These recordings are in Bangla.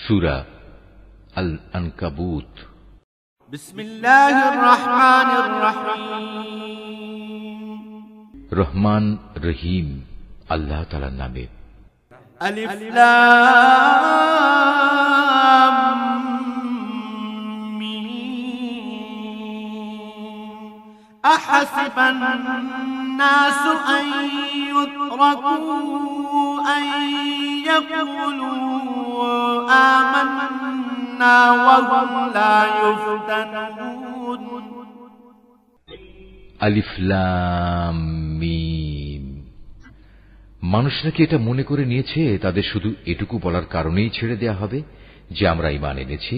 সূরা আল আনকাবুত। বিসমিল্লাহির রহমানির রহিম। রহমান রহিম আল্লাহ তাআলার নামে। আলিফ লাম মিম। আহাসিবান নাসু আন ইউতরাকু আন ইয়াকুলু আমান্না ওয়া হুম লা ইফতানুন। আলিফ লাম মিম। মানুষরা কি এটা মনে করে নিয়েছে তাদের শুধু এটুকু বলার কারণেই ছেড়ে দেয়া হবে যে আমরা ঈমান এনেছি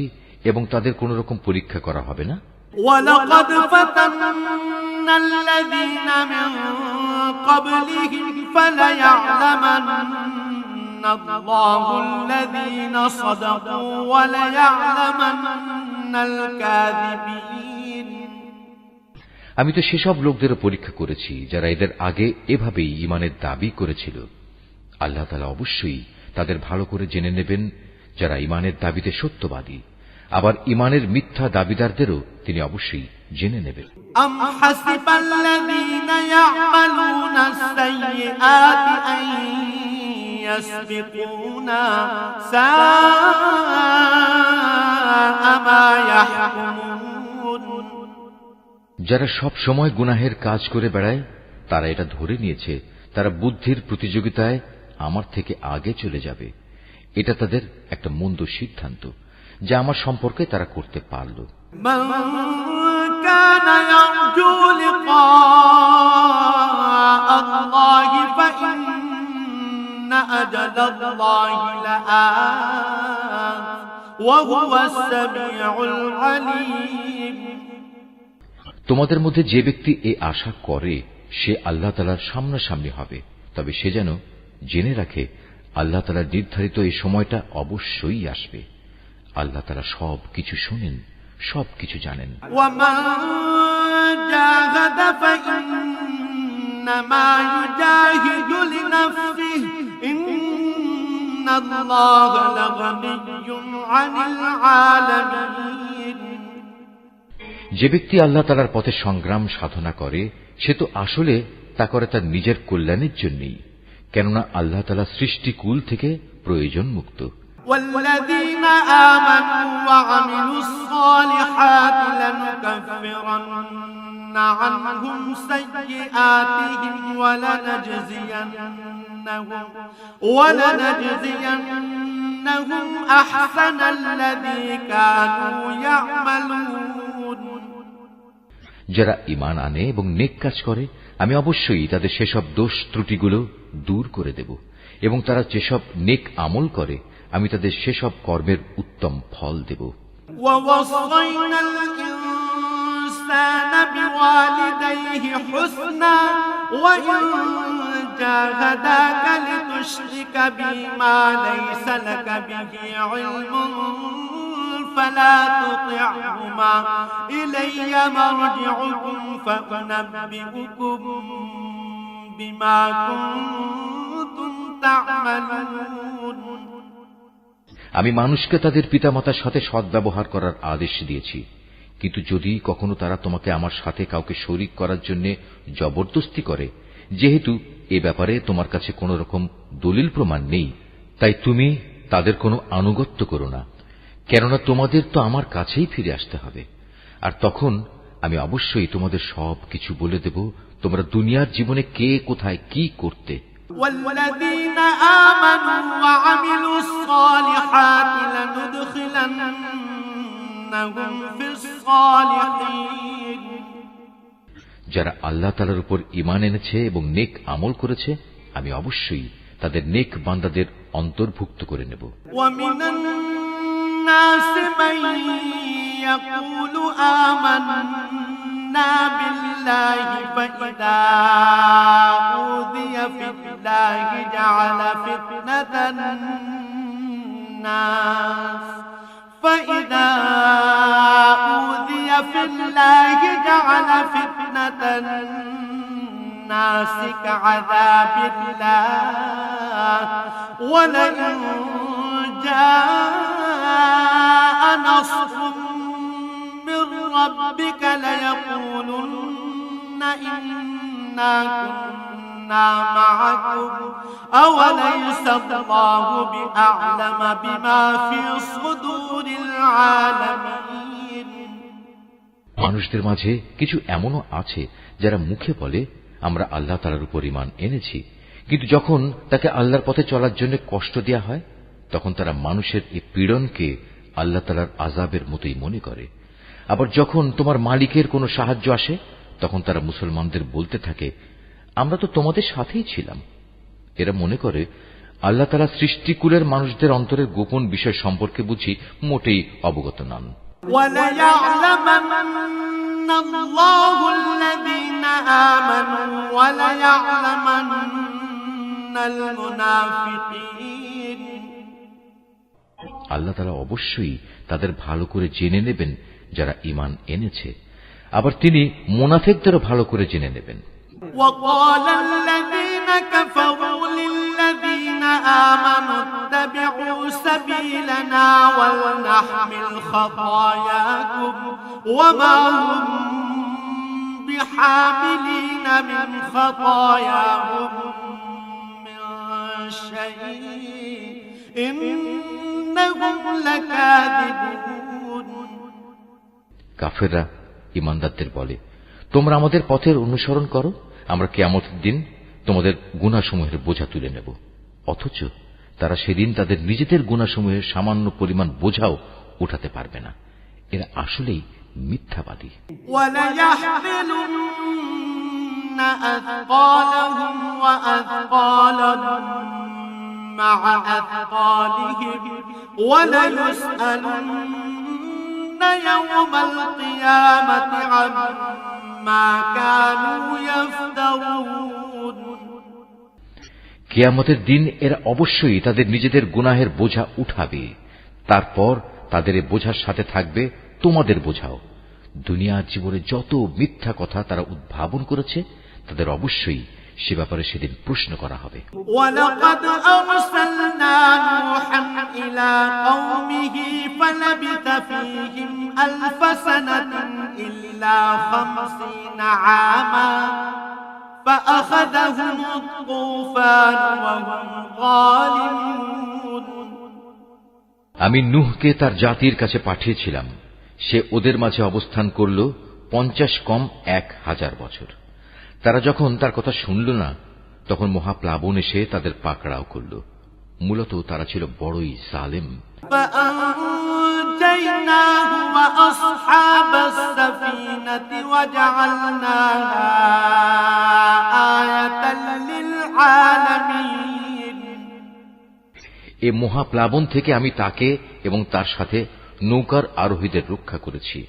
এবং তাদের কোন রকম পরীক্ষা করা হবে না? ওয়ালাকাদ ফাতান্নাল্লাযীনা মিন ক্বাবলিহিম ফালায়া'লামান্নাল্লাহুল্লাযীনা সাদাকু ওয়া লায়া'লামান্নাল কাযিবিন। আমি তো সেসব লোকদেরও পরীক্ষা করেছি যারা এদের আগে এভাবেই ঈমানের দাবি করেছিল। আল্লাহ তাআলা অবশ্যই তাদের ভালো করে জেনে নেবেন যারা ঈমানের দাবিতে সত্যবাদী, আবার ঈমানের মিথ্যা দাবিদারদেরও তিনি অবশ্যই জেনে নেবেন। আম হাসিবাল্লাযীনা ইয়া'মালুনাস সাইয়্যাতি আন ইয়াসবিকুনা সাআ মা ইয়াহকুমুন। যারা সব সময় গুনাহের কাজ করে বেড়ায় তারা এটা ধরে নিয়েছে তারা বুদ্ধির প্রতিযোগিতায় আমার থেকে আগে চলে যাবে। এটা তাদের একটা মন্দ সিদ্ধান্ত যা আমার সম্পর্কে তারা করতে পারল। মান কানা ইয়ারজু লিকা আল্লাহি ফাইন্না আজালাল্লাহি লাআত ওয়া হুয়াস সামিউল আলীম। তোমাদের মধ্যে যে ব্যক্তি এই আশা করে সে আল্লাহ তাআলার সামনাসামনি হবে, তবে সে যেন জেনে রাখে আল্লাহ তাআলার নির্ধারিত এই সময়টা অবশ্যই আসবে। আল্লাহ তাআলা সব কিছু শোনেন, সব কিছু জানেন। ওয়ামান জাহাদা ফাইন্নামা ইউজাহিদু লিনাফসিহি ইন্নাল্লাহা লাগানিয়্যুন আনিল আলামিন। যে ব্যক্তি আল্লাহ তাআলার পথে সংগ্রাম সাধনা করে সে তো আসলে তা করে তার নিজের কল্যাণের জন্যই, কেননা আল্লাহ তাআলা সৃষ্টিকুল থেকে প্রয়োজন মুক্ত। والذين آمنوا وعملوا الصالحات لنكفرن عنهم سيئاتهم ولنجزينهم أحسن الذي كانوا يعملون। যারা ঈমান আনে এবং নেক কাজ করে আমি অবশ্যই তাদের সেসব দোষ ত্রুটিগুলো দূর করে দেব, এবং তারা যেসব নেক আমল করে আমি তাদের সেসব কর্মের উত্তম ফল দেব। ووصينا الإنسان بوالديه حسنا وإن جاهداك لتشرك بي ما ليس لك به علم فلا تطعهما إلي مرجعكم فأنبئكم بما كنتم تعملون। আমি মানুষকে তাদের পিতামাতার সাথে সদ্ব্যবহার করার আদেশ দিয়েছি, কিন্তু যদি কখনো তারা তোমাকে আমার সাথে কাউকে শরীক করার জন্য জবরদস্তি করে, যেহেতু এ ব্যাপারে তোমার কাছে কোন রকম দলিল প্রমাণ নেই, তাই তুমি তাদের কোনো আনুগত্য করো না, কেননা তোমাদের তো আমার কাছেই ফিরে আসতে হবে। আর তখন আমি অবশ্যই তোমাদের সব কিছু বলে দেব তোমরা দুনিয়ার জীবনে কে কোথায় কি করতে। والذين آمنوا وعملوا الصالحات لندخلنهم في الصالحين। যারা আল্লাহ তাআলার উপর ঈমান এনেছে এবং নেক আমল করেছে আমি অবশ্যই তাদের নেক বান্দাদের অন্তর্ভুক্ত করে নেব। ومن الناس من يقول آمنا بالله فإذا أوذي في الله جعل فتنة الناس فإذا أوذي في الله جعل فتنة الناس كعذاب الله ولئن جاء إنا كنا معكم أوليس الله بأعلم بما في صدور العالمين মানুষদের মাঝে কিছু এমনও আছে যারা মুখে বলে আমরা আল্লাহ তাআলার উপর ঈমান এনেছি, কিন্তু যখন তাকে আল্লাহর পথে চলার জন্য কষ্ট দেয়া হয় তখন তারা মানুষের এই পীড়নকে আল্লাহ তাআলার আযাবের মতোই মনে করে। আবার যখন তোমার মালিকের কোনো সাহায্য আসে তখন তারা মুসলমানদের বলতে থাকে আমরা তো তোমাদের সাথেই ছিলাম। এরা মনে করে আল্লাহ তাআলা সৃষ্টিকুলের মানুষদের অন্তরের গোপন বিষয় সম্পর্কে বুঝি মোটেই অবগত নন। وَلَيَعْلَمَنَّ اللَّهُ الَّذِينَ آمَنُوا وَلَيَعْلَمَنَّ الْمُنَافِقِينَ আল্লাহ তাআলা অবশ্যই তাদের ভালো করে জেনে নেবেন যারা ঈমান এনেছে, আবার তিনি মুনাফিকদেরও ভালো করে জেনে নেবেন। وَقَالَ الَّذِينَ كَفَرُوا لِلَّذِينَ آمَنُوا اتَّبِعُوا سَبِيلَنَا وَلْنَحْمِلْ خَطَايَاكُمْ وَمَا هُمْ بِحَامِلِينَ مِنْ خَطَايَاهُمْ مِنْ شَيْءٍ إِنَّهُمْ لَكَاذِبُونَ কাফেররা ঈমানদারদের বলে তোমরা আমাদের পথের অনুসরণ করো, আমরা কিয়ামতের দিন তোমাদের গুনাহসমূহের বোঝা তুলে নেব। অথচ তারা সেদিন তাদের নিজেদের গুনাহসমূহের সামান্য পরিমাণ বোঝাও উঠাতে পারবে না। এরা আসলেই মিথ্যাবাদী। وَلَيَحْمِلُنَّ أَثْقَالَهُمْ وَأَثْقَالًا مَعَ أَثْقَالِهِمْ وَلَيُسْأَلُنَّ يَوْمَ الْقِيَامَةِ عَمَّا كَانُوا يَفْتَرُونَ কিয়ামতের দিন এরা অবশ্যই তাদের নিজেদের গুনাহের বোঝা উঠাবে, তারপর তাদের এই বোঝার সাথে থাকবে তোমাদের বোঝাও। দুনিয়ার জীবনে যত মিথ্যা কথা তারা উদ্ভাবন করেছে তাদের অবশ্যই সে ব্যাপারে সেদিন প্রশ্ন করা হবে। وَلَقَدْ أَرْسَلْنَا نُوحًا إِلَى قَوْمِهِ فَلَبِثَ فِيهِمْ أَلْفَ سَنَةٍ إِلَّا 50 عَامًا فَأَخَذَهُمُ الطُّوفَانُ وَهُمْ ظَالِمُونَ আমি নূহকে তার জাতির কাছে পাঠিয়েছিলাম, সে ওদের মাঝে অবস্থান করল 50 কম 1000 বছর। তারা যখন তার কথা শুনল না তখন মহাপ্লাবন এসে তাদের পাকড়াও করল। মূলত তারা ছিল বড়ই জালেম। فَأَنجَيْنَاهُ وَأَصْحَابَ السَّفِينَةِ وَجَعَلْنَاهَا آيَةً لِلْعَالَمِينَ এ মহাপ্লাবন থেকে আমি তাকে এবং তার সাথে নৌকার আরোহীদের রক্ষা করেছি,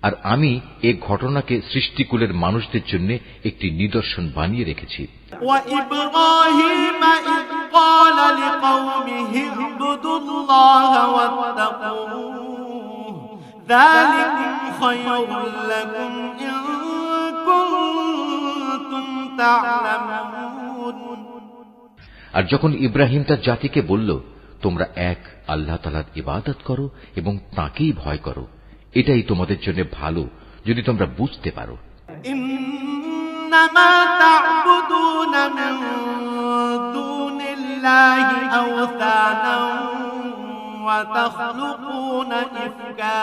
আর আমি এ ঘটনাকে সৃষ্টিকুলের মানুষদের জন্য একটি নিদর্শন বানিয়ে রেখেছি। وَإِبْرَاهِيمَ إِذْ قَالَ لِقَوْمِهِ اعْبُدُوا اللَّهَ وَاتَّقُوهُ ذَلِكُمْ خَيْرٌ لَكُمْ إِن كُنتُمْ تَعْلَمُونَ আর যখন ইব্রাহিম তার জাতিকে বলল তোমরা এক আল্লাহ তাআলার ইবাদত করো এবং তাঁকেই ভয় করো, এটাই তোমাদের জন্য ভালো যদি তোমরা বুঝতে পারো। إنما تعبدون من دون الله أوثانا وتخلقون إفكا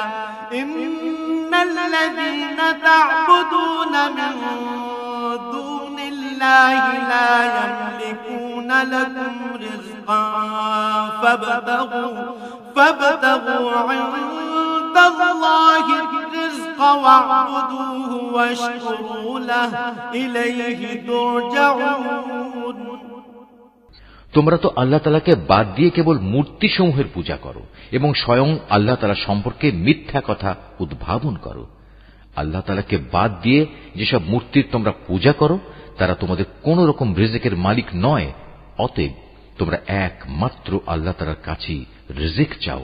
إن الذين تعبدون من دون الله لا يملكون لكم رزقا فابتغوا عند الله الرزق واعبدوه واشكروا له إليه ترجعون তোমরা তো আল্লাহ তাআলাকে বাদ দিয়ে কেবল মূর্তি সমূহের পূজা করো এবং স্বয়ং আল্লাহ তাআলা সম্পর্কে মিথ্যা কথা উদ্ভাবন করো। আল্লাহ তাআলাকে বাদ দিয়ে যেসব মূর্তির তোমরা পূজা করো তারা তোমাদের কোন রকম রিজিকের মালিক নয়। অতএব তোমরা একমাত্র আল্লাহ তাআলার কাছেই রিজিক চাও,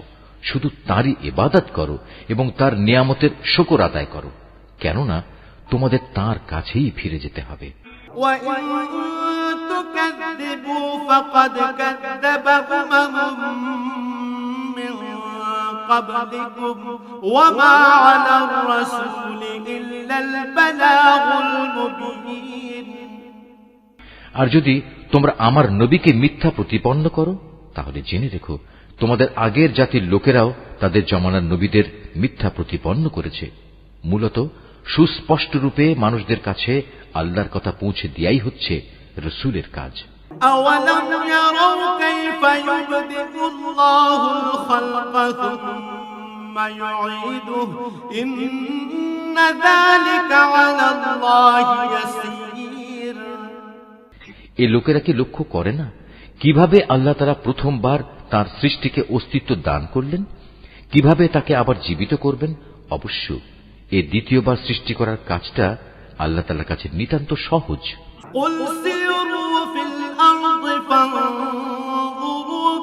শুধু তারই ইবাদত করো এবং তার নিয়ামতের শুকর আদায় করো, কেননা তোমাদের তার কাছেই ফিরে যেতে হবে। وَإِن تُكَذِّبُوا فَقَدْ كَذَّبَ مِن قَبْلِكُمْ وَمَا عَلَى الرَّسُولِ إِلَّا الْبَلَاغُ الْمُبِينُ আর যদি তোমরা আমার নবীকে মিথ্যা প্রতিপন্ন করো, তাহলে জেনে রেখো তোমাদের আগের জাতির লোকেরাও তাদের জমানার নবীদের মিথ্যা প্রতিপন্ন করেছে। মূলত সুস্পষ্ট রূপে মানুষদের কাছে আল্লাহর কথা পৌঁছে দেয়াই হচ্ছে রাসূলের কাজ। أَوَلَمْ يَرَوْا كَيْفَ يُبْدِئُ اللَّهُ الْخَلْقَ ثُمَّ يُعِيدُهُ إِنَّ ذَلِكَ عَلَى اللَّهِ يَسِيرٌ। এ লোকেরা কি লক্ষ্য করে না কিভাবে আল্লাহ তাআলা প্রথমবার তার সৃষ্টিকে অস্তিত্ব দান করলেন, কিভাবে তাকে আবার জীবিত করবেন? অবশ্য এ দ্বিতীয়বার সৃষ্টি করার কাজটা আল্লাহ তাআলার কাছে নিতান্ত সহজ। قُلْ سِيرُوا فِي الْأَرْضِ فَانظُرُوا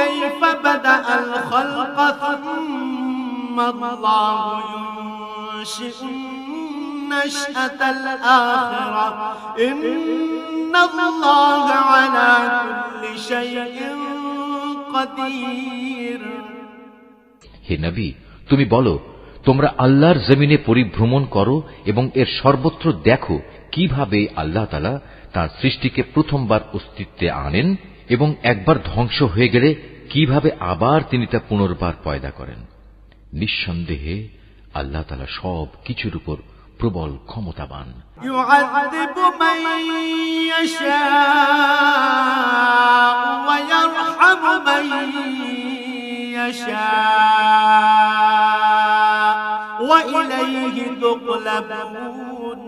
كَيْفَ بَدَأَ الْخَلْقَ ثُمَّ اللَّهُ يُنشِئُ النَّشْأَةَ الْآخِرَةَ إِنَّ اللَّهَ عَلَى كُلِّ شَيْءٍ قَدِيرٌ। হে নবী, তুমি বলো, তোমরা আল্লাহর জমিনে পরিভ্রমণ করো এবং এর সর্বত্র দেখো কিভাবে আল্লাহ তাআলা তাঁর সৃষ্টিকে প্রথমবার অস্তিত্বে আনেন এবং একবার ধ্বংস হয়ে গেলে কিভাবে আবার তিনি তা পুনর্বার পয়দা করেন। নিঃসন্দেহে আল্লাহ তাআলা সব কিছুর উপর প্রবল ক্ষমতাবান। يُعَذِّبُ مَن يَشَاءُ وَيَرْحَمُ مَن يَشَاءُ وَإِلَيْهِ تُقْلَبُونَ।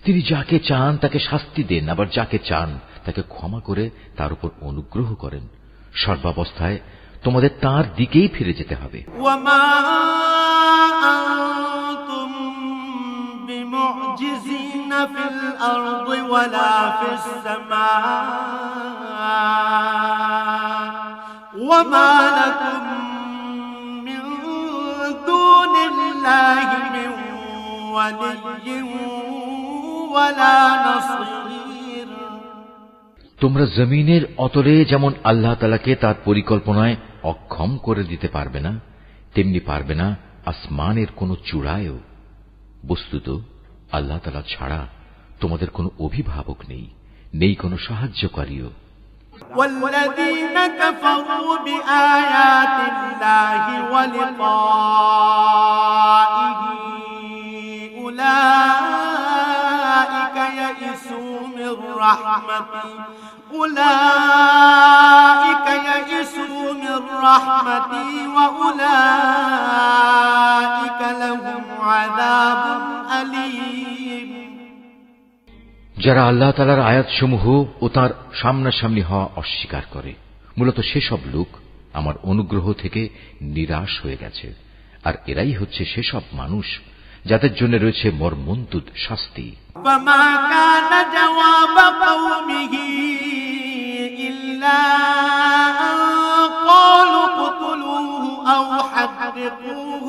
তিনি যাকে চান তাকে শাস্তি দেন, আবার যাকে চান তাকে ক্ষমা করে তার উপর অনুগ্রহ করেন। সর্বাবস্থায় তোমাদের তাঁর দিকেই ফিরে যেতে হবে। وَمَا أَنتُم بِمُعْجِزِينَ فِي الْأَرْضِ وَلَا فِي السَّمَاءِ وَمَا لَكُم مِّن دُونِ اللَّهِ مِن وَلِيٍّ وَلَا نَصِيرٍ। তোমরা জমিনের অতলে যেমন আল্লাহ তাআলাকে তার পরিকল্পনায় অক্ষম করে দিতে পারবে না, তেমনি পারবে না আসমানের কোন চূড়ায়ও। বস্তুত আল্লাহ তাআলা ছাড়া তোমাদের কোনো অভিভাবক নেই, নেই কোনো সাহায্যকারীও। والذين كفروا بآيات الله ولقائه أولئك يئسوا من رحمتي وأولئك لهم عذاب أليم। যারা আল্লাহ তাআলার আয়াতসমূহ ও তার সামনাসামনি হওয়া অস্বীকার করে, মূলত সেসব লোক আমার অনুগ্রহ থেকে নিরাশ হয়ে গেছে। আর এরাই হচ্ছে সেসব মানুষ যাদের জন্য রয়েছে মর্মন্তুদ শাস্তি। فما كان جواب قومه إلا أن قالوا اقتلوه أو حرقوه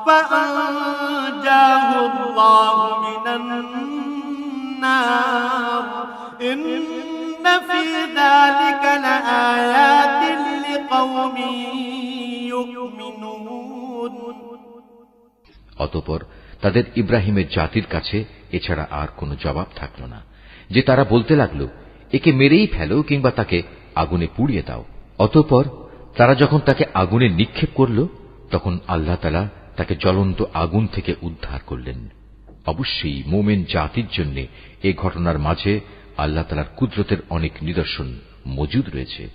فأنجاه الله من النار إن في ذلك لآيات لقوم يؤمنون। অতঃপর তাদের ইব্রাহিমের জাতির কাছে এছাড়া আর কোনো জবাব থাকল না, যে তারা বলতে লাগল, একে মেরেই ফেলো কিংবা তাকে আগুনে পুড়িয়ে দাও। অতঃপর তারা যখন তাকে আগুনে নিক্ষেপ করল, তখন আল্লাহ তাআলা তাকে জ্বলন্ত আগুন থেকে উদ্ধার করলেন। অবশ্যই মুমিন জাতির জন্য এই ঘটনার মাঝে আল্লাহ তাআলার কুদরতের অনেক নিদর্শন মজুদ রয়েছে।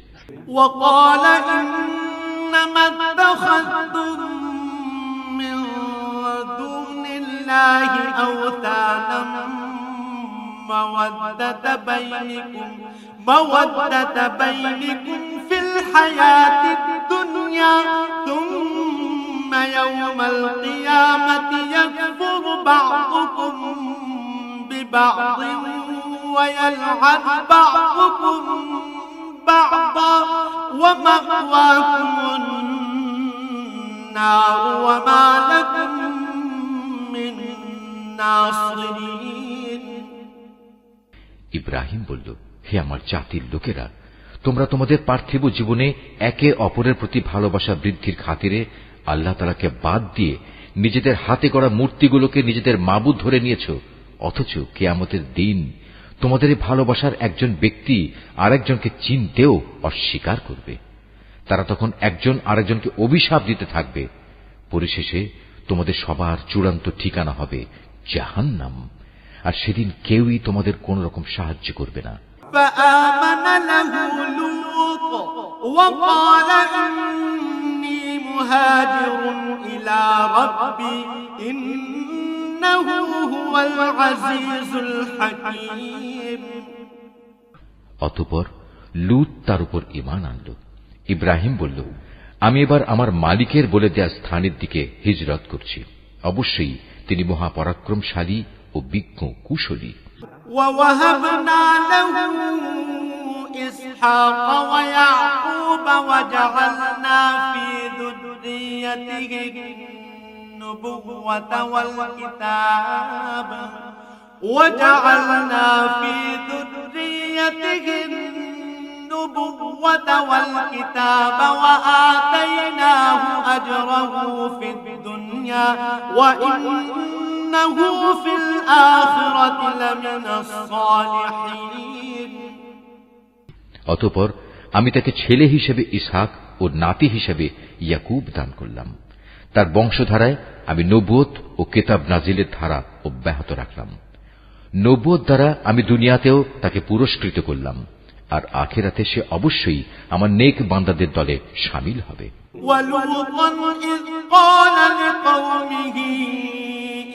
وقال إنما اتخذتم من دون الله أوثانا مودة بينكم في الحياة الدنيا ثم يوم القيامة يكفر بعضكم ببعض ويلعن بعضكم بعضا ومأواكم النار وما لكم من ناصرين। ইব্রাহিম বলল, হে আমার জাতির লোকেরা, তোমরা তোমাদের পার্থিব জীবনে একে অপরের প্রতি ভালোবাসা বৃদ্ধির খাতিরে আল্লাহ তাআলাকে বাদ দিয়ে নিজেদের হাতে গড়া মূর্তিগুলোকে নিজেদের মাবুদ ধরে নিয়েছ, অথচ কিয়ামতের দিন তোমাদের ভালোবাসার একজন ব্যক্তি আরেকজনকে চিনতেও অস্বীকার করবে। তারা তখন একজন আরেকজনকে অভিশাপ দিতে থাকবে। পরিশেষে তোমাদের সবার চূড়ান্ত ঠিকানা হবে জাহান্নাম, আর সেদিন কেউই তোমাদের কোন রকম সাহায্য করবে না। فآمن له لوط وقال إني مهاجر إلى ربي إنه هو العزيز الحكيم। অতঃপর লূত তার উপর ঈমান আনল। ইব্রাহিম বলল, আমি এবার আমার মালিকের বলে দেয়া স্থানের দিকে হিজরত করছি। অবশ্যই তিনি মহাপরাক্রমশালী ও বিজ্ঞ কুশলী। ووهبنا له إسحاق ويعقوب وجعلنا في ذريته النبوة والكتاب وآتيناه أجره في الدنيا وإنه في الآخرة لمن الصالحين। অতঃপর আমি তাকে ছেলে হিসেবে ইসহাক ও নাতি হিসেবে ইয়াকুব দান করলাম। তার বংশধারায় আমি নবুয়ত ও কিতাব নাজিলের ধারা অব্যাহত রাখলাম। নবুয়ত দ্বারা আমি দুনিয়াতেও তাকে পুরস্কৃত করলাম, আর আখিরাতে সে অবশ্যই আমার নেক বান্দাদের দলে শামিল হবে। وَلُوطًا إِذْ قَالَ لِقَوْمِهِ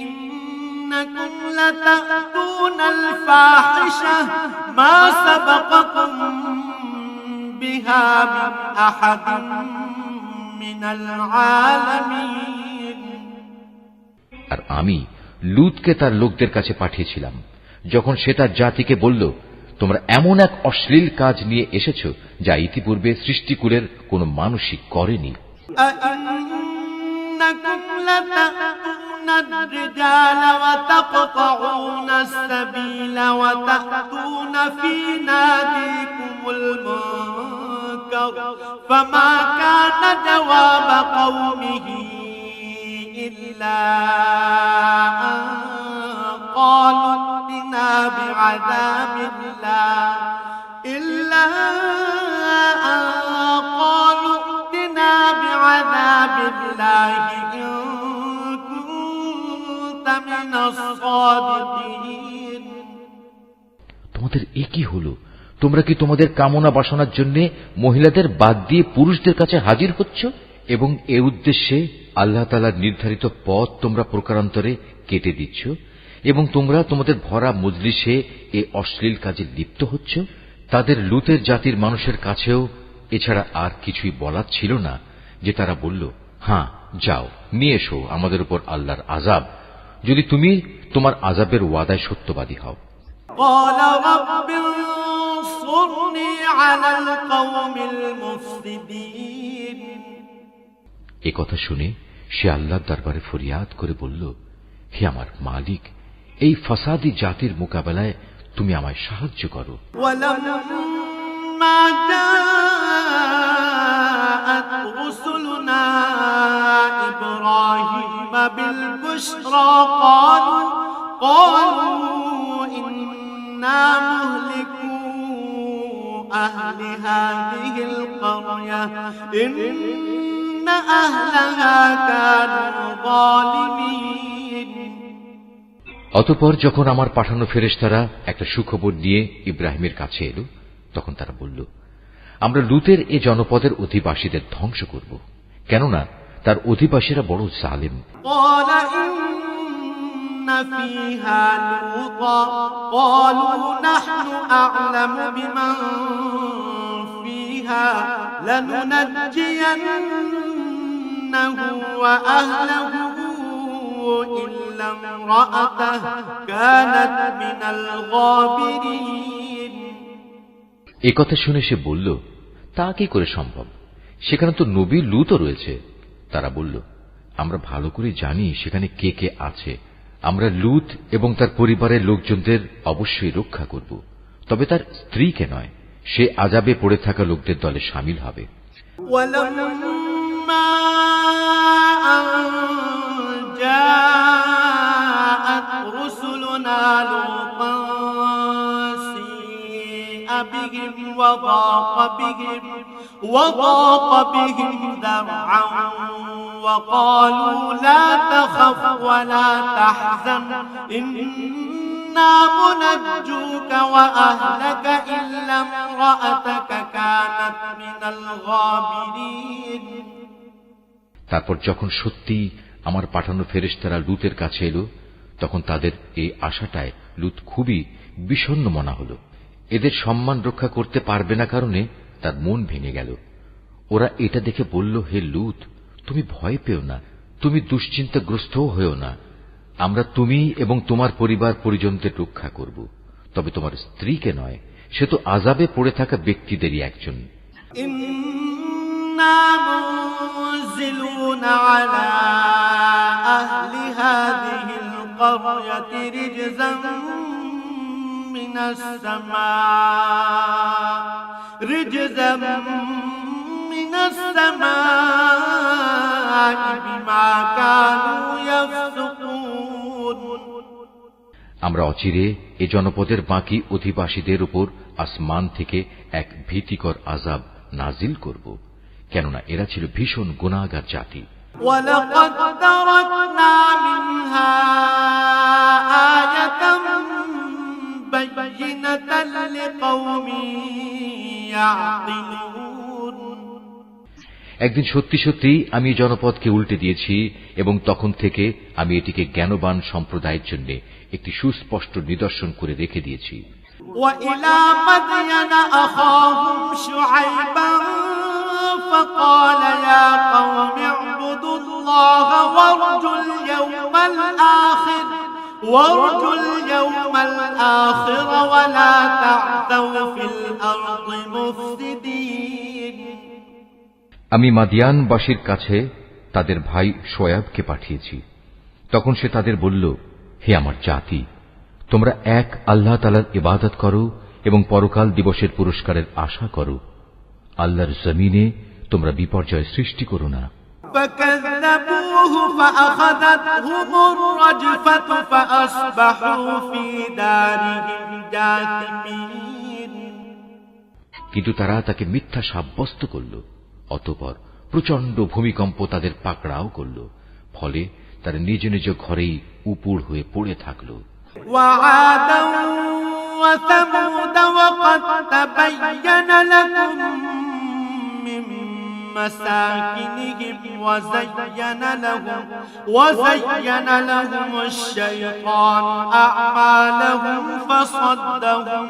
إِنَّكُمْ لَتَأْتُونَ الْفَاحِشَةَ مَا سَبَقَكُم بِهَا مِنْ أَحَدٍ مِنَ الْعَالَمِينَ। আর আমি লূতকে তার লোকদের কাছে পাঠিয়েছিলাম, যখন সে তার জাতিকে বলল, তোমরা এমন এক অশ্লীল কাজ নিয়ে এসেছ যা ইতিপূর্বে সৃষ্টিকুলের কোন মানুষই করেনি। أَإِنَّكُمْ لَتَأْتُونَ الرِّجَالَ وَتَقْطَعُونَ السَّبِيلَ وَتَأْتُونَ فِي نَادِيكُمُ الْمُنكَرَ فَمَا كَانَ جَوَابَ قَوْمِهِ إِلَّا أَن قَالُوا ائْتِنَا بِعَذَابِ اللَّهِ إِن كُنتَ مِنَ الصَّادِقِينَ। তোমাদের এ কি হলো? তোমরা কি তোমাদের কামনা বাসনার জন্য মহিলাদের বাদ দিয়ে পুরুষদের কাছে হাজির হচ্ছ এবং এ উদ্দেশ্যে আল্লাহ তাআলার নির্ধারিত পথ তোমরা প্রকারান্তরে কেটে দিচ্ছ, এবং তোমরা তোমাদের ভরা মজলিসে এ অশ্লীল কাজে লিপ্ত হচ্ছ? তাদের লূতের জাতির মানুষের কাছেও এছাড়া আর কিছুই বলার ছিল না যে তারা বলল, হ্যাঁ যাও নিয়ে এসো আমাদের উপর আল্লাহর আযাব, যদি তুমি তোমার আযাবের ওয়াদায় সত্যবাদী হও। قال رب انصرني على القوم المفسدين। এ কথা শুনে সে আল্লাহর দরবারে ফরিয়াদ করে বলল, হে আমার মালিক, এই ফাসাদি জাতির মোকাবেলায় তুমি আমায় সাহায্য করো। ولما جاءت رسلنا إبراهيم بالبشرى قالوا إنا مهلكو أهل هذه القرية إن أهلها كانوا ظالمين। অতঃপর যখন আমার পাঠানো ফেরেশতারা একটা সুখবর নিয়ে ইব্রাহিমের কাছে এলো, তখন তারা বলল, আমরা লূতের এ জনপদের অধিবাসীদের ধ্বংস করব, কেননা তার অধিবাসীরা বড় জালেম। قال إن فيها لوطا قالوا نحن أعلم بمن فيها لننجينه وأهله إلا امرأته كانت من الغابرين। এ কথা শুনে সে বলল, তা কি করে সম্ভব? সেখানে তো নবী লূতও রয়েছে। তারা বলল, আমরা ভালো করে জানি সেখানে কে কে আছে। আমরা লূত এবং তার পরিবারের লোকজনদের অবশ্যই রক্ষা করব, তবে তার স্ত্রীকে নয়। সে আযাবে পড়ে থাকা লোকদের দলে শামিল হবে। ولما أن جاءت رسلنا لوطا سيء بهم وضاق بهم ذرعا وقالوا لا تخف ولا تحزن إنا منجوك وأهلك إلا امرأتك كانت من الغابرين। তারপর যখন সত্যি আমার পাঠানো ফেরেশতারা লূতের কাছে এলো, তখন তাদের এই আশাটায় লূত খুবই বিষণ্ণ মনা হল। এদের সম্মান রক্ষা করতে পারবে না কারণে তার মন ভেঙে গেল। ওরা এটা দেখে বলল, হে লূত, তুমি ভয় পেও না, তুমি দুশ্চিন্তাগ্রস্তও হয়েও না। আমরা তুমি এবং তোমার পরিবার পরিজনদের রক্ষা করব, তবে তোমার স্ত্রীকে নয়, সে তো আযাবে পড়ে থাকা ব্যক্তিদেরই একজন। إنا منزلون على أهل هذه القرية رجزا من السماء بما كانوا يفسقون। আমরা অচিরে এ জনপদের বাকি অধিবাসীদের উপর আসমান থেকে এক ভীতিকর আযাব নাজিল করব, কেননা এরা ছিল ভীষণ গুনাহগার জাতি। وَلَقَدْ تَرَكْنَا مِنْهَا آيَةً بَيِّنَةً لِقَوْمٍ يَعْقِلُونَ। একদিন সত্যি সত্যি আমি জনপদকে উল্টে দিয়েছি এবং তখন থেকে আমি এটিকে জ্ঞানবান সম্প্রদায়ের জন্য একটি সুস্পষ্ট নিদর্শন করে রেখে দিয়েছি। وَإِلَى مَدْيَنَ أَخَاهُمْ شُعَيْبًا فَقَالَ يَا قَوْمِ اعْبُدُوا اللَّهَ وَارْجُوا الْيَوْمَ الْآخِرَ وَلَا تَعْثَوْا فِي الْأَرْضِ مُفْسِدِينَ। আমি মাদিয়ানবাসীর কাছে তাদের ভাই শোয়াবকে পাঠিয়েছি। তখন সে তাদের বলল, হে আমার জাতি, তোমরা এক আল্লাহ তাআলার ইবাদত করো এবং পরকাল দিবসের পুরস্কারের আশা করো। আল্লাহর জমিনে তোমরা বিপর্যয় সৃষ্টি করো না। فكذبوه فأخذتهم الرجفة فأصبحوا في دارهم جاثمين। কিন্তু তারা তাকে মিথ্যা সাব্যস্ত করল। অতঃপর প্রচন্ড ভূমিকম্প তাদের পাকড়াও করল, ফলে তারা নিজ নিজ ঘরেই উপুড় হয়ে পড়ে থাকল। وعادا وثمود وقد تبين لكم من مساكنهم وزين لهم الشيطان أعمالهم فصدهم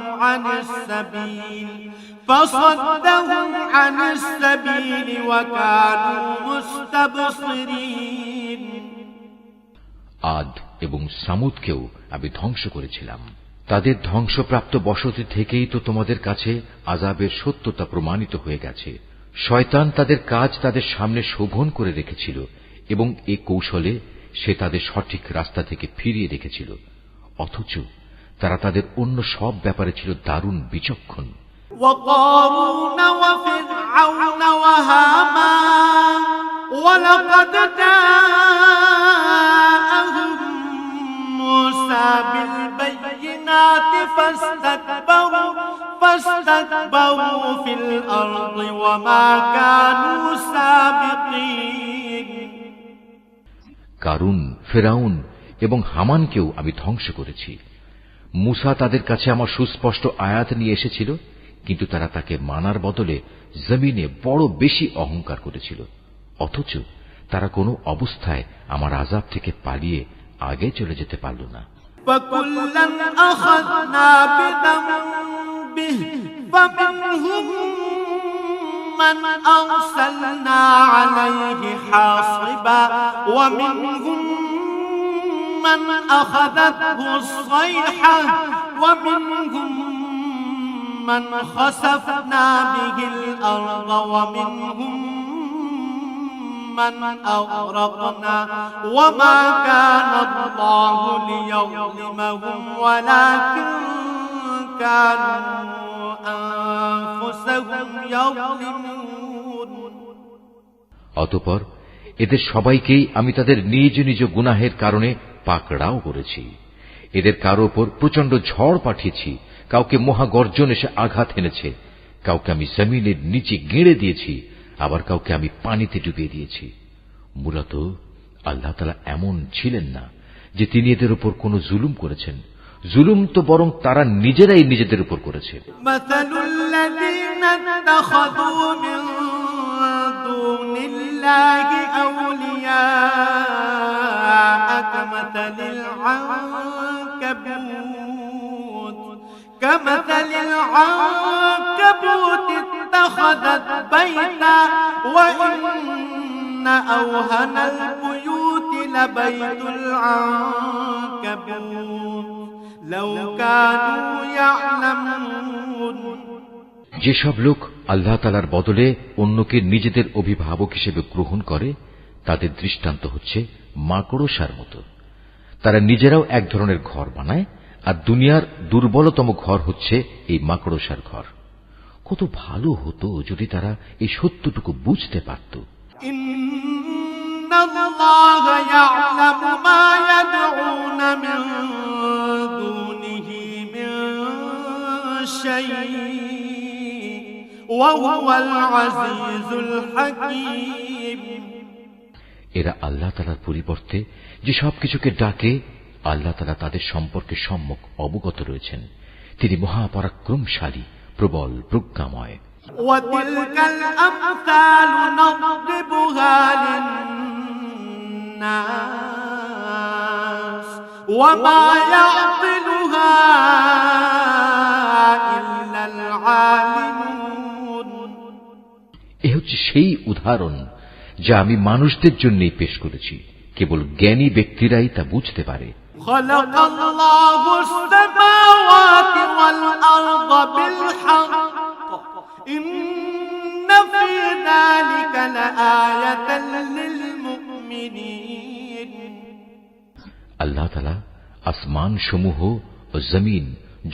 عن السبيل وكانوا مستبصرين। আদ এবং সামুদকেও আমি ধ্বংস করেছিলাম। তাদের ধ্বংসপ্রাপ্ত বসতি থেকেই তো তোমাদের কাছে আযাবের সত্যতা প্রমাণিত হয়ে গেছে। শয়তান তাদের কাজ তাদের সামনে শোভন করে রেখেছিল এবং এ কৌশলে সে তাদের সঠিক রাস্তা থেকে ফিরিয়ে রেখেছিল, অথচ তারা তাদের অন্য সব ব্যাপারে ছিল দারুণ বিচক্ষণ। وقارون وفرعون وهامان ولقد جاءهم موسى بالبينات فاستكبروا في الأرض وما كانوا سابقين। কারুন, ফেরাউন এবং হামানকেও আমি ধ্বংস করেছি। মুসা তাদের কাছে আমার সুস্পষ্ট আয়াত নিয়ে এসেছিল, কিন্তু তারা তাকে মানার বদলে জমিনে বড় বেশি অহংকার করেছিল, অথচ তারা কোনো অবস্থায় আমার আযাব থেকে পালিয়ে আগে চলে যেতে পারল না। فَكُلًّا أَخَذْنَا بِذَنبِهِ فَمِنْهُم مَّنْ أَرْسَلْنَا عَلَيْهِ حَاصِبًا وَمِنْهُم مَّنْ أَخَذَتْهُ الصَّيْحَةُ وَمِنْهُم مَّنْ خَسَفْنَا بِهِ الْأَرْضَ وَمِنْهُم مَّنْ أَغْرَقْنَا وَمَا كَانَ اللَّهُ لِيَظْلِمَهُمْ وَلَكِن كَانُوا أَنفُسَهُمْ يَظْلِمُونَ। অতঃপর এদের সবাইকেই আমি তাদের নিজ নিজ গুনাহের কারণে পাকড়াও করেছি। এদের কারো উপর প্রচন্ড ঝড় পাঠিয়েছি, কাউকে মহাগর্জন এসে আঘাত এনেছে, কাউকে আমি জমিনের নিচে গেঁড়ে দিয়েছি, আবার কাউকে আমি পানিতে ডুবিয়ে দিয়েছি। মূলত আল্লাহ তাআলা এমন ছিলেন না যে তিনি এদের উপর কোনো জুলুম করেছেন। জুলুম তো বরং তারা নিজেরাই নিজেদের উপর করেছে। كمثل العنكبوت اتخذت بيتا وإن أوهن البيوت لبيت العنكبوت لو كانوا يعلمون। যেসব লোক আল্লাহ তাআলার বদলে অন্যকে নিজেদের অভিভাবক হিসেবে গ্রহণ করে তাদের দৃষ্টান্ত হচ্ছে মাকড়সার মতো। তারা নিজেরাও এক ধরনের ঘর বানায়, আর দুনিয়ার দুর্বলতম ঘর হচ্ছে এই মাকড়সার ঘর। কত ভালো হতো যদি তারা এই সত্যটুকু বুঝতে পারত। ইন্নাল্লাহা ইয়া'লামু মা ইয়াদউনা মিন দুনিহি মিন শাইইন ওয়া হুয়াল আজিজুল হাকীম। এরা আল্লাহ তাআলার পরিবর্তে যে সবকিছুকে ডাকে, আল্লাহ তাআলা তাদের সম্পর্কে সম্যক অবগত রয়েছেন। তিনি মহাপরাক্রমশালী, প্রবল, প্রজ্ঞাময়। ওয়াতিলকাল আমসালু নদরিবুহা লিন-নাস ওয়া মা ইয়াকিলুহা ইল্লাল আলিমুন। এ হচ্ছে সেই উদাহরণ যা আমি মানুষদের জন্যই পেশ করেছি, কেবল জ্ঞানী ব্যক্তিরাই তা বুঝতে পারে। خلق الله السماوات والأرض بالحق إن في ذلك لآية للمؤمنين। আল্লাহ তাআলা আসমান সমূহ ও জমিন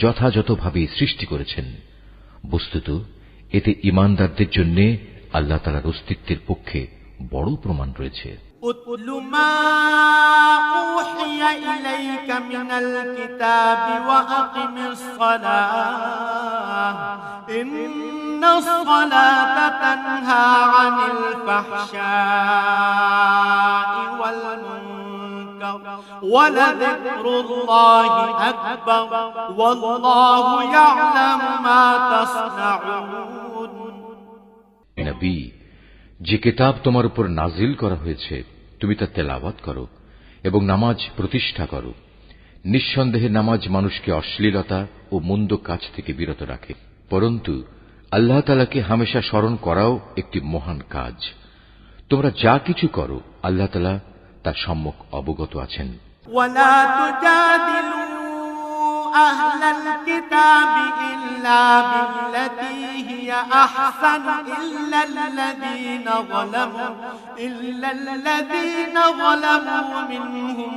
যথাযথভাবে সৃষ্টি করেছেন। বস্তুত এতে ঈমানদারদের জন্য আল্লাহ তাআলার অস্তিত্বের পক্ষে বড় প্রমাণ রয়েছে। أتل ما أوحي إليك من الكتاب وأقم الصلاة إن الصلاة تنهى عن الفحشاء والمنكر ولذكر الله أكبر والله يعلم ما تصنعون। নবী, যে কিতাব তোমার উপর নাজিল করা হয়েছে তুমি তা তেলাওয়াত করো এবং নামাজ প্রতিষ্ঠা করো। নিঃসন্দেহে নামাজ মানুষকে অশ্লীলতা ও মন্দ কাজ থেকে বিরত রাখে, পরন্তু আল্লাহ তাআলাকে হামেশা স্মরণ করাও একটি মহান কাজ। তোমরা যা কিছু করো আল্লাহ তাআলা তার সম্যক অবগত আছেন। ওয়ালা তুজাদিলু আহলাল কিতাবি ইল্লা বিল্লাতী হিয়া আহসানু ইল্লাল্লাযীনা যালামু মিনহুম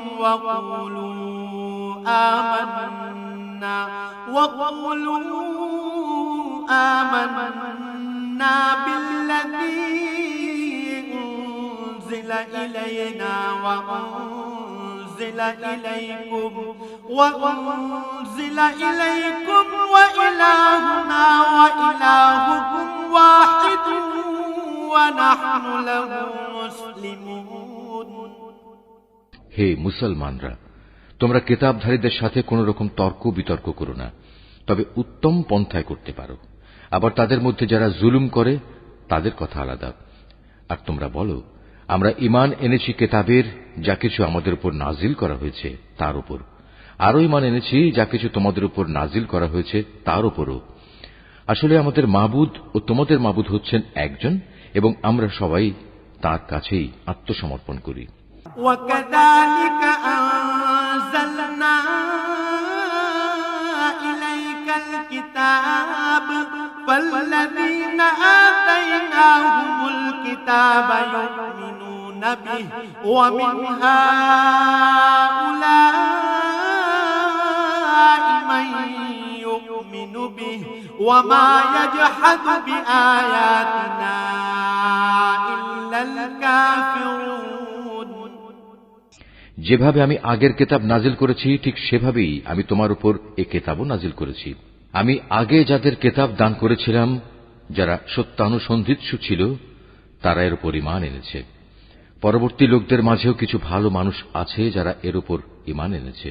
آمنا بالذي أنزل إلينا وأنزل إليكم وإلهنا وإلهكم واحد ونحن له مسلمون। হে মুসলমানরা, তোমরা কিতাবধারীদের সাথে কোন রকম তর্ক বিতর্ক করো না, তবে উত্তম পন্থায় করতে পারো। আবার তাদের মধ্যে যারা জুলুম করে তাদের কথা আলাদা। আর তোমরা বলো, আমরা ঈমান এনেছি কিতাবের যা কিছু আমাদের উপর নাজিল করা হয়েছে তার উপর, আরো ঈমান এনেছি যা কিছু তোমাদের উপর নাজিল করা হয়েছে তার উপরও। আসলে আমাদের মাবুদ ও তোমাদের মাবুদ হচ্ছেন একজন, এবং আমরা সবাই তার কাছেই আত্মসমর্পণ করি। وكذلك أنزلنا إليك الكتاب فالذين آتيناهم الكتاب يؤمنون به ومن هؤلاء من يؤمن به وما يجحد بآياتنا إلا الكافرون যেভাবে আমি আগের কিতাব নাজিল করেছি ঠিক সেভাবেই আমি তোমার উপর এই কিতাবও নাজিল করেছি। আমি আগে যাদের কিতাব দান করেছিলাম যারা সত্যানুসন্ধিৎসু ছিল তারা এর উপর ঈমান এনেছে। পরবর্তী লোকদের মাঝেও কিছু ভালো মানুষ আছে যারা এর উপর ঈমান এনেছে।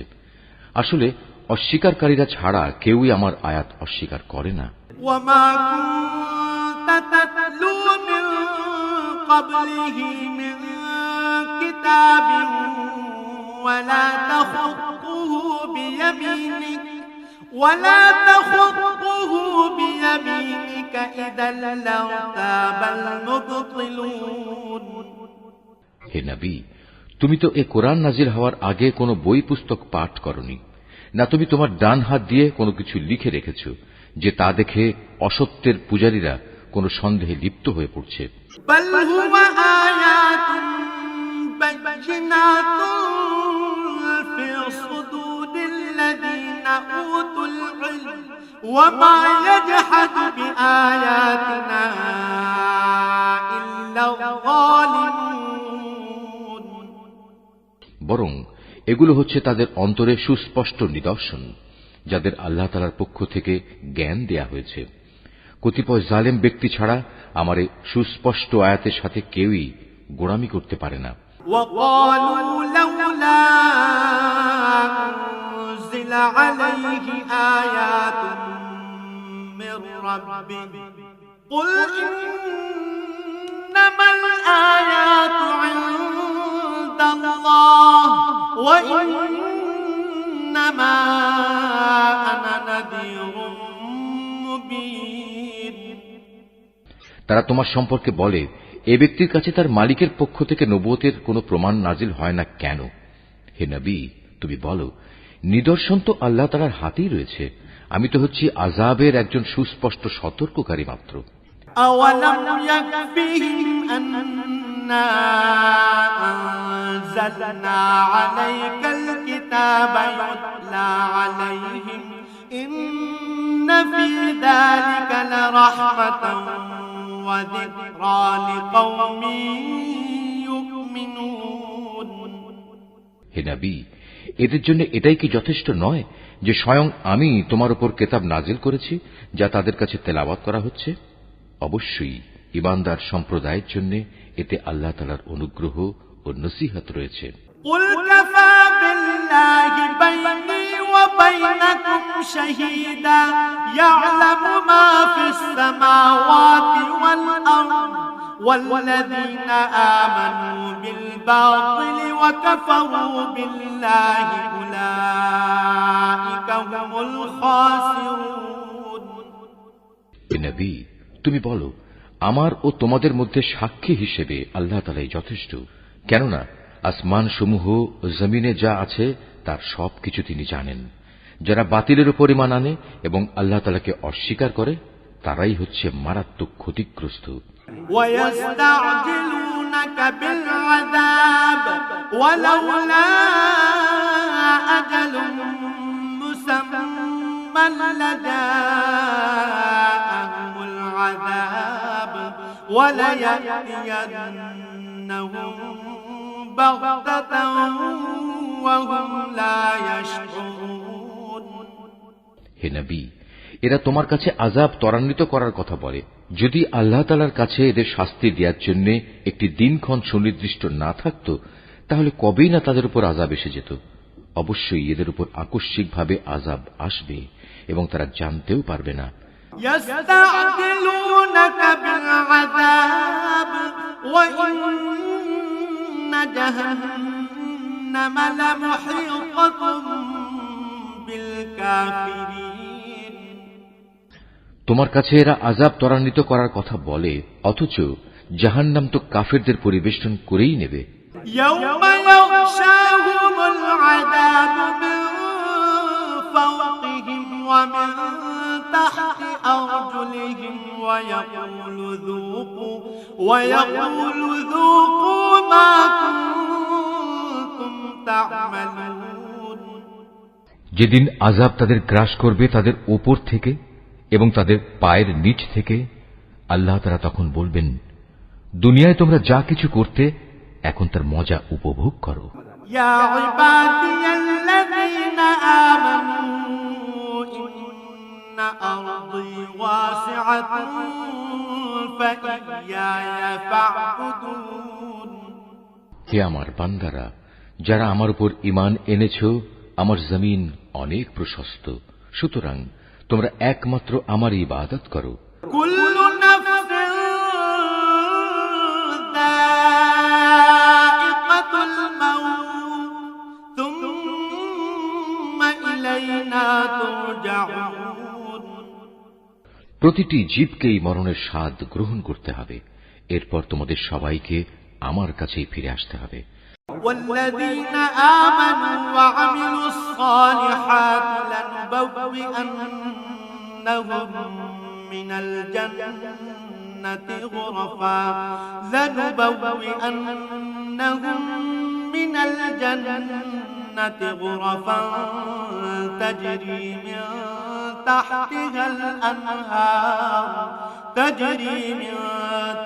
আসলে অস্বীকারীরা ছাড়া কেউই আমার আয়াত অস্বীকার করে না। وما كنت تتلو من قبله من كتاب ولا تخطه بيمينك إذا لارتاب المبطلون হে নবী, তুমি তো এ কোরআন নাজিল হওয়ার আগে কোনো বই পুস্তক পাঠ করনি, না তুমি তোমার ডান হাত দিয়ে কোনো কিছু লিখে রেখেছ যে তা দেখে অসত্যের পূজারীরা কোনো সন্দেহে লিপ্ত হয়ে পড়ছে। بل هو آيات بينات في صدور الذين أوتوا العلم وما يجحد بآياتنا إلا الظالمون বরং এগুলো হচ্ছে তাদের অন্তরে সুস্পষ্ট নিদর্শন যাদের আল্লাহ তাআলার পক্ষ থেকে জ্ঞান দেয়া হয়েছে। কতিপয় জালেম ব্যক্তি ছাড়া আমার এই সুস্পষ্ট আয়াতের সাথে কেউই গোড়ামি করতে পারে না। وقالوا لولا أنزل عليه آيات من ربه قل إنما الآيات عند الله وإنما أنا نذير مبين তারা তোমার সম্পর্কে বলে, এ ব্যক্তির কাছে তার মালিকের পক্ষ থেকে নবুয়তের কোনো প্রমাণ নাজিল হয় না কেন? হে নবী, তুমি বলো, নিদর্শন তো আল্লাহ তাআলার হাতেই রয়েছে। আমি তো হচ্ছি আযাবের একজন সুস্পষ্ট সতর্ককারী মাত্র। أولم يكفهم أنا أنزلنا عليك الكتاب يتلى عليهم إن في ذلك لرحمة وذكرى لقوم يؤمنون হে নবী, এদের জন্য এটাই কি যথেষ্ট নয় যে স্বয়ং আমি তোমার উপর কিতাব নাজিল করেছি যা তাদের কাছে তেলাওয়াত করা হচ্ছে? অবশ্যই ঈমানদার সম্প্রদায়ের জন্য এতে আল্লাহ তাআলার অনুগ্রহ ও নসিহত রয়েছে। قل كفى بالله بيني وبينكم شهيدا يعلم ما في السماوات والأرض والذين آمنوا بالباطل وكفروا بالله أولئك هم الخاسرون হে নবী, তুমি বলো, আমার ও তোমাদের মধ্যে সাক্ষী হিসেবে আল্লাহ তাআলাই যথেষ্ট। কেননা আসমান সমূহ ও জমিনে যা আছে তার সবকিছু তিনি জানেন। যারা বাতিলের উপর ঈমান আনে এবং আল্লাহ তাআলাকে অস্বীকার করে তারাই হচ্ছে মারাত্মক ক্ষতিগ্রস্ত। ويستعجلونك بالعذاب ولولا أجل مسمى لجاءهم العذاب وليأتينهم بغتة وهم لا يشعرون হে নবী, এরা তোমার কাছে আযাব ত্বরান্বিত করার কথা বলে। যদি আল্লাহ তাআলার কাছে এদের শাস্তি দেওয়ার জন্য একটি দিনক্ষণ সুনির্দিষ্ট না থাকত তাহলে কবেই না তাদের উপর আযাব এসে যেত। অবশ্যই এদের উপর আকস্মিকভাবে আযাব আসবে এবং তারা জানতেও পারবে না। يستعجلونك بالعذاب وإن جهنم لمحيطة بالكافرين তোমার কাছে এরা আযাব ত্বরান্বিত করার কথা বলে, অথচ জাহান্নাম তো কাফেরদের পরিবেষ্টন করেই নেবে। يوم يغشاهم العذاب من فوقهم ومن تحت أرجلهم ويقول ذوقوا ما كنتم تعملون যেদিন আযাব তাদের গ্রাস করবে তাদের ওপর থেকে এবং তাদের পায়ের নিচ থেকে, আল্লাহ তাআলা তখন বলবেন, দুনিয়ায় তোমরা যা কিছু করতে এখন তার মজা উপভোগ করো। ইয়া ইবাদিয়াল্লাযীনা আমানু ইন্না আরদি ওয়াসিআতুন ফাইয়ায়া ফা'বুদুন। হে আমার বান্দারা, যারা আমার উপর ঈমান এনেছো, আমার জমিন অনেক প্রশস্ত, সুতরাং তোমরা একমাত্র আমার ইবাদত করো। কুল্লু নাফসিন যায়িকাতুল মাউত সুম্মা ইলাইনা তুরজাউন। প্রতিটি জীবকেই মরণের স্বাদ গ্রহণ করতে হবে, এরপর তোমাদের সবাইকে আমার কাছেই ফিরে আসতে হবে। والذين آمنوا وعملوا الصالحات لنبوئنهم من الجنة غرفا تجري من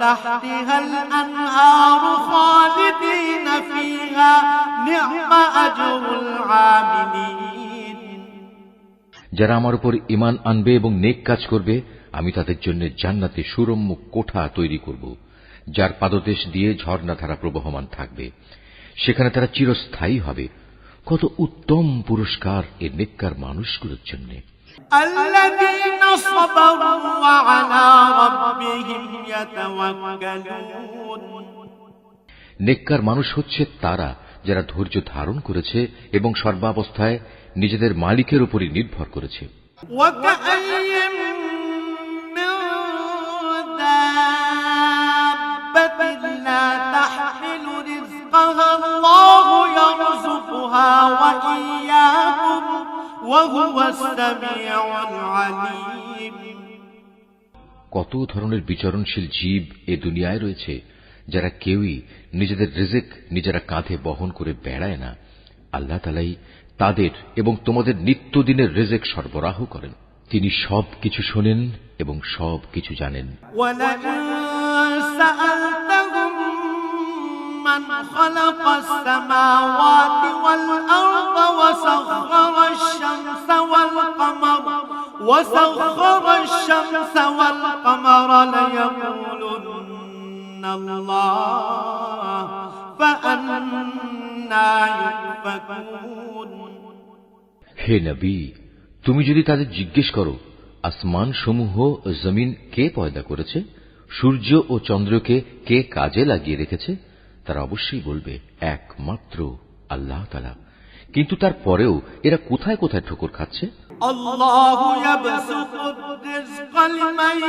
تحتها الأنهار خالدين فيها نعم أجر العاملين। যারা আমার উপর ঈমান আনবে এবং নেক কাজ করবে, আমি তাদের জন্য জান্নাতে সুরম্য কোঠা তৈরি করব, যার পাদদেশ দিয়ে ঝর্ণাধারা প্রবহমান থাকবে, সেখানে তারা চিরস্থায়ী হবে। কত উত্তম পুরস্কার এই নেককার মানুষগুলোর জন্য। الذين صبروا وعلى ربهم يتوكلون। নেককার মানুষ হচ্ছে তারা যারা ধৈর্য ধারণ করেছে এবং সর্বাবস্থায় নিজেদের মালিকের উপরই নির্ভর করেছে। وكأين من دابة لا تحمل رزقها الله يرزقها وإياكم وهو السميع العليم। কত ধরনের বিচরণশীল জীব এ দুনিয়ায় রয়েছে, যারা কেউই নিজেদের রিজিক নিজেরা কাঁধে বহন করে বেড়ায় না। আল্লাহ তাআলাই তাদের এবং তোমাদের নিত্যদিনের রিজিক সরবরাহ করেন। তিনি সব কিছু শোনেন এবং সব কিছু জানেন। وَلَئِن سَأَلْتَهُم مَّنْ خَلَقَ السَّمَاوَاتِ وَالْأَرْضَ وَسَخَّرَ الشَّمْسَ وَالْقَمَرَ لَيَقُولُنَّ اللَّهُ فَأَنَّىٰ يُؤْفَكُونَ। হে নবী, তুমি যদি তাদের জিজ্ঞেস করো, আসমান সমূহ ও জমিন কে পয়দা করেছে, সূর্য ও চন্দ্রকে কে কাজে লাগিয়ে রেখেছে, তারা অবশ্যই বলবে একমাত্র আল্লাহ তাআলা। কিন্তু তারপরেও এরা কোথায় কোথায় ঠোকর খাচ্ছে। আল্লাহু ইয়াবসুতুর রিজকা লিমান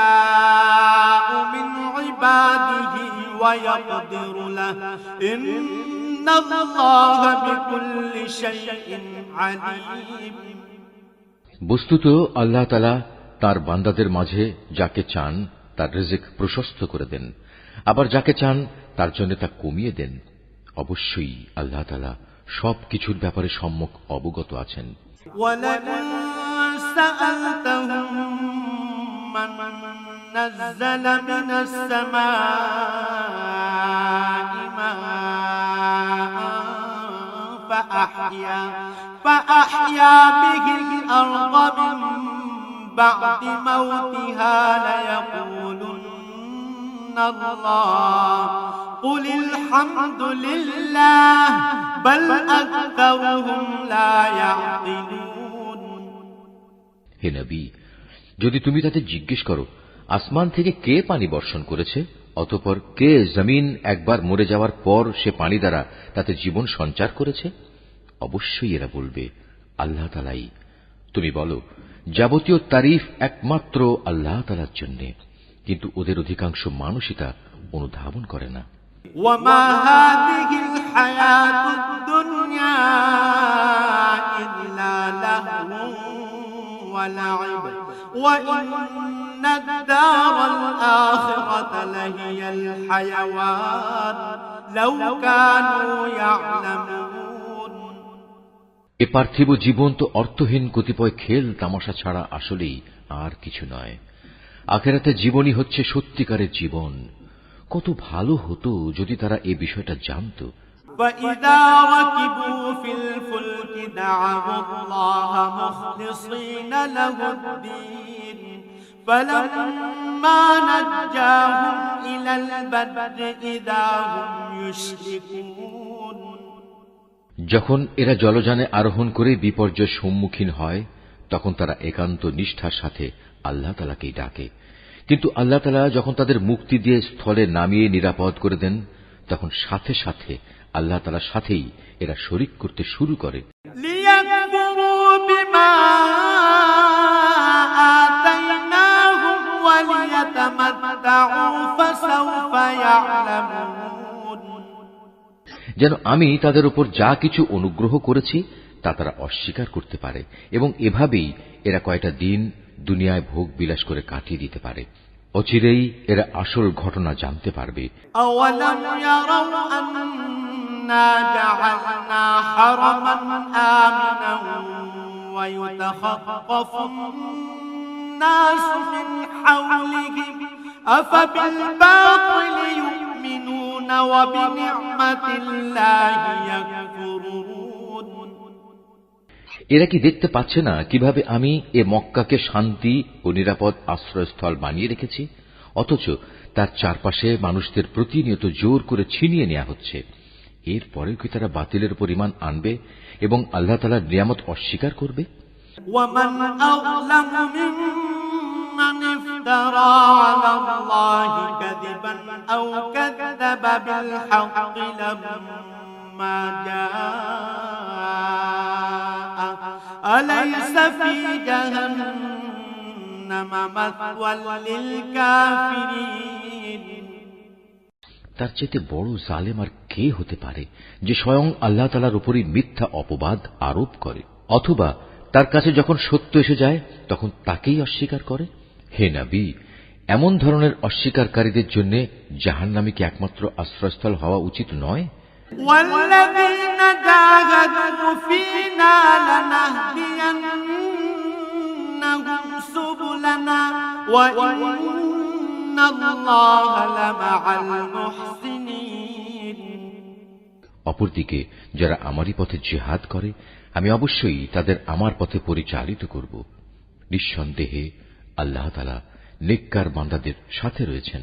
ইয়াশাউ মিন ইবাদিহি ওয়া ইয়াকদিরু লাহু ইন্নাল্লাহা বিকুল্লি শাইইন আলীম। বস্তুত আল্লাহ তাআলা তার বান্দাদের মাঝে যাকে চান তার রিজিক প্রশস্ত করে দেন, আবার যাকে চান তার জন্য তা কমিয়ে দেন। অবশ্যই আল্লাহ তাআলা সবকিছুর ব্যাপারে সম্যক অবগত আছেন। ওয়ালাইন সাআলতাহুম মান নাযালা মিনাস সামাই মাআন فأحيا به الأرض من بعد موتها ليقولن الله قل الحمد لله بل أكثرهم لا يعقلون। হে নবী, যদি তুমি তাদের জিজ্ঞেস করো আসমান থেকে কে পানি বর্ষণ করেছে, অতঃপর কে জমিন একবার মরে যাওয়ার পর সে পানি দ্বারা তাতে জীবন সঞ্চার করেছে, অবশ্যই এরা বলবে আল্লাহ তাআলাই। তুমি বলো যাবতীয় তারিফ একমাত্র আল্লাহ তাআলার জন্য, কিন্তু ওদের অধিকাংশ মানুষই তা অনুধাবন করে না। وما هذه الحياة الدنيا إلا لهو ولعب وإن الدار الآخرة لهي الحيوان لو كانوا يعلمون। এ পার্থিব জীবন তো অর্থহীন কতিপয় খেল তামাশা ছাড়া আসলেই আর কিছু নয়। আখিরাতের জীবনই হচ্ছে সত্যিকারের জীবন। কত ভালো হতো যদি তারা এ বিষয়টা জানত। فإذا ركبوا في الفلك دعوا الله مخلصين له الدين فلما نجاهم إلى البر إذا هم يشركون। যখন এরা জলযানে আরোহণ করে বিপর্যয়ের সম্মুখীন হয় তখন তারা একান্ত নিষ্ঠার সাথে আল্লাহ তাআলাকেই ডাকে, কিন্তু আল্লাহ তাআলা যখন তাদের মুক্তি দিয়ে স্থলে নামিয়ে নিরাপদ করে দেন তখন সাথে সাথে আল্লাহ তাআলার সাথেই এরা শরীক করতে শুরু করে। লিয়াকফুরু বিমা আতাইনাহুম ওয়া লিয়াতামাত্তাউ ফাসাওফা ইয়ালামুন। যেন আমি তাদের উপর যা কিছু অনুগ্রহ করেছি তা তারা অস্বীকার করতে পারে এবং এভাবেই এরা কয়টা দিন দুনিয়ায় ভোগ বিলাস করে কাটিয়ে দিতে পারে। অচিরেই এরা আসল ঘটনা জানতে পারবে। আওয়ালাম ইয়ারাউ আন্না জাআলনা হারামান আমিনান ওয়া ইউতাখাফফুন নাসু মিন হাওলিহিম আফাবিল বাতিলি ইউমিনুনা ওয়া বিনি'মাতিল্লাহি ইয়াকফুরুন। এরা কি দেখতে পাচ্ছে না কিভাবে আমি এ মক্কাকে শান্তি ও নিরাপদ আশ্রয়স্থল বানিয়ে রেখেছি, অথচ তার চারপাশে মানুষদের প্রতিনিয়ত জোর করে ছিনিয়ে নেওয়া হচ্ছে। এরপরেও কি তারা বাতিলের পরিমাণ আনবে এবং আল্লাহ তাআলার নিয়ামত অস্বীকার করবে? ওয়ামান আযলামু মিম্মান ইফতারা আলাল্লাহি কাযিবান আও কাযযাবা বিল হাক্কি লাম্মা জাআ আলাইসা ফি জাহান্নামা মাথওয়াল লিল কাফিরিন। তার চেয়ে বড় জালেম আর কে হতে পারে যে স্বয়ং আল্লাহ তাআলার উপরই মিথ্যা অপবাদ আরোপ করে, অথবা তার কাছে যখন সত্য এসে যায় তখন তাকেই অস্বীকার করে। হে নবী, এমন ধরনের অস্বীকারীদের জন্য জাহান্নামী কি একমাত্র আশ্রয়স্থল হওয়া উচিত নয়? ওয়াল্লাযীনা জাহাদু ফীনা লানাহদিয়ান্নাহুম সুবুলানা ওয়া ইন্নাল্লাহা লামাআল মুহসিনিন। অপরদিকে যারা আমারই পথে জিহাদ করে আমি অবশ্যই তাদের আমার পথে পরিচালিত করব। নিঃসন্দেহে আল্লাহ তাআলা নেককার বান্দাদের সাথে রয়েছেন।